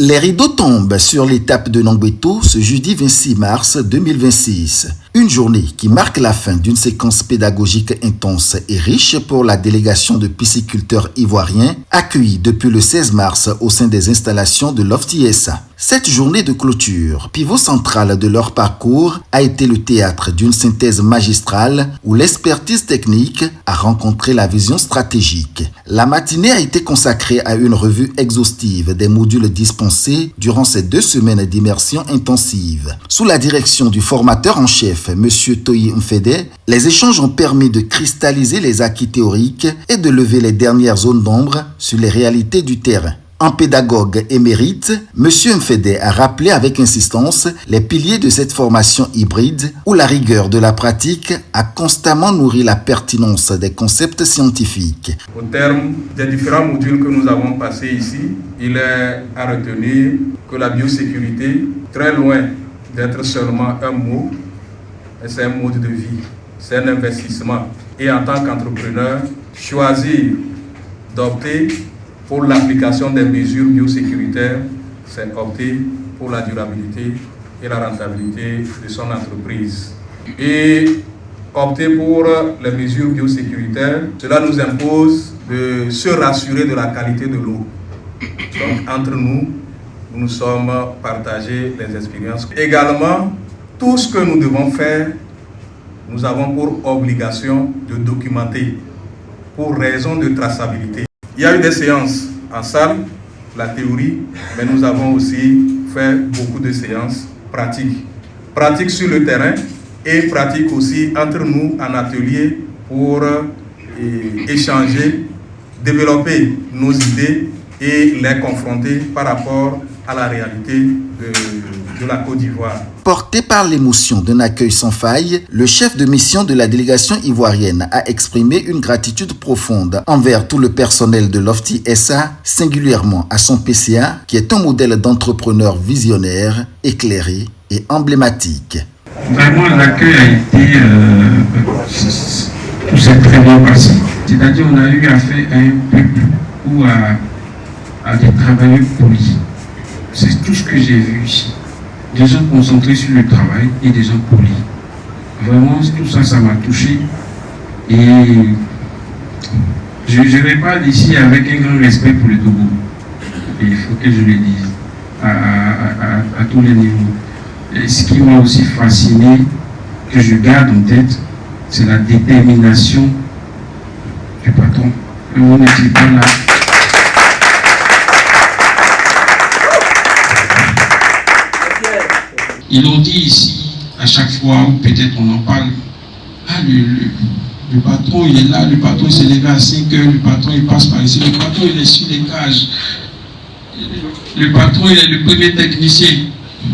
Les rideaux tombent sur l'étape de Nangbeto ce jeudi 26 mars 2026. Une journée qui marque la fin d'une séquence pédagogique intense et riche pour la délégation de pisciculteurs ivoiriens accueillis depuis le 16 mars au sein des installations de l'OFTI-SA. Cette journée de clôture, pivot central de leur parcours, a été le théâtre d'une synthèse magistrale où l'expertise technique a rencontré la vision stratégique. La matinée a été consacrée à une revue exhaustive des modules dispensés durant ces 2 semaines d'immersion intensive. Sous la direction du formateur en chef, M. Toyi Mfede, les échanges ont permis de cristalliser les acquis théoriques et de lever les dernières zones d'ombre sur les réalités du terrain. En pédagogue émérite, M. Mfede a rappelé avec insistance les piliers de cette formation hybride où la rigueur de la pratique a constamment nourri la pertinence des concepts scientifiques. Au terme des différents modules que nous avons passés ici, il est à retenir que la biosécurité, très loin d'être seulement un mot, c'est un mode de vie, c'est un investissement. Et en tant qu'entrepreneur, choisir d'opter pour l'application des mesures biosécuritaires, c'est opter pour la durabilité et la rentabilité de son entreprise. Et opter pour les mesures biosécuritaires, cela nous impose de se rassurer de la qualité de l'eau. Donc entre nous, nous sommes partagés les expériences. Également, tout ce que nous devons faire, nous avons pour obligation de documenter pour raison de traçabilité. Il y a eu des séances en salle, la théorie, mais nous avons aussi fait beaucoup de séances pratiques. Pratiques sur le terrain et pratiques aussi entre nous en atelier pour échanger, développer nos idées et les confronter par rapport à la réalité de la Côte d'Ivoire. Porté par l'émotion d'un accueil sans faille, le chef de mission de la délégation ivoirienne a exprimé une gratitude profonde envers tout le personnel de l'OFTI-SA, singulièrement à son PCA, qui est un modèle d'entrepreneur visionnaire, éclairé et emblématique. Vraiment, l'accueil a été tout s'est très bien passé. C'est-à-dire qu'on a eu affaire à un peuple ou à des travailleurs polis. C'est tout ce que j'ai vu ici. Des gens concentrés sur le travail et des gens polis. Vraiment, tout ça, ça m'a touché. Et je répare ici avec un grand respect pour le Togo. Et il faut que je le dise à tous les niveaux. Et ce qui m'a aussi fasciné, que je garde en tête, c'est la détermination du patron. On n'était pas là. Ils l'ont dit ici, à chaque fois, ou peut-être on en parle, le patron il est là, le patron il s'est levé à 5 heures, le patron il passe par ici, le patron il est sur les cages, le patron il est le premier technicien.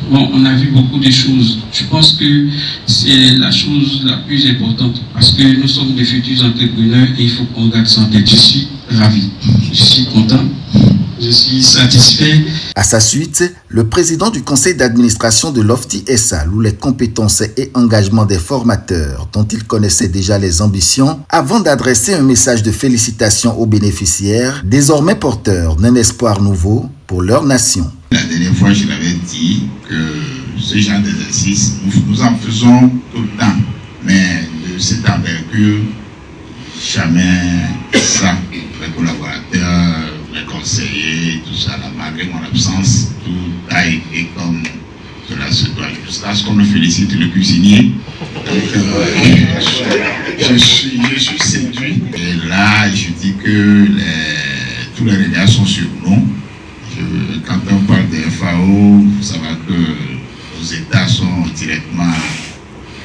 Bon, on a vu beaucoup de choses. Je pense que c'est la chose la plus importante parce que nous sommes des futurs entrepreneurs et il faut qu'on garde ça en tête. Je suis ravi, je suis content. Je suis satisfait. À sa suite, le président du conseil d'administration de l'OFTI-SA loue les compétences et engagements des formateurs dont il connaissait déjà les ambitions avant d'adresser un message de félicitations aux bénéficiaires, désormais porteurs d'un espoir nouveau pour leur nation. La dernière fois, je l'avais dit que ce genre d'exercice, nous en faisons tout le temps, mais de cette envergure, jamais ça. Les collaborateurs, les conseillers, tout ça, malgré mon absence, tout a été comme cela se doit. Jusqu'à ce qu'on me félicite le cuisinier. Donc, je suis séduit. Et là, je dis que tous les regards sont sur nous. Quand on parle des FAO, il faut savoir que nos États sont directement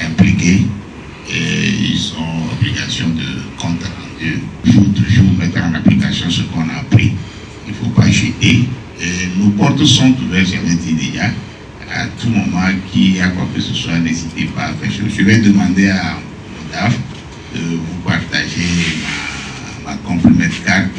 impliqués et ils ont obligation de compte rendu. Il faut toujours mettre en application ce qu'on a appris. Il ne faut pas jeter. Et nos portes sont ouvertes, j'avais dit déjà. À tout moment qu'il y a quoi que ce soit, n'hésitez pas à faire chose. Je vais demander à mon DAF de vous partager ma compliment carte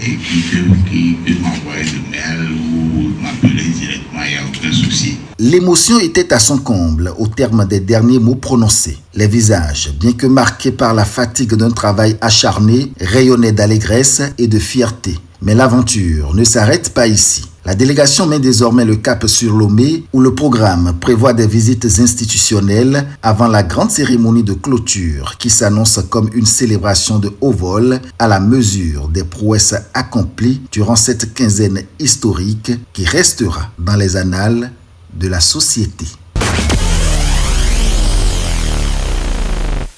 et qui peut m'envoyer de mail ou m'appeler directement, il n'y a aucun souci. L'émotion était à son comble au terme des derniers mots prononcés. Les visages, bien que marqués par la fatigue d'un travail acharné, rayonnaient d'allégresse et de fierté. Mais l'aventure ne s'arrête pas ici. La délégation met désormais le cap sur Lomé où le programme prévoit des visites institutionnelles avant la grande cérémonie de clôture qui s'annonce comme une célébration de haut vol à la mesure des prouesses accomplies durant cette quinzaine historique qui restera dans les annales de la société.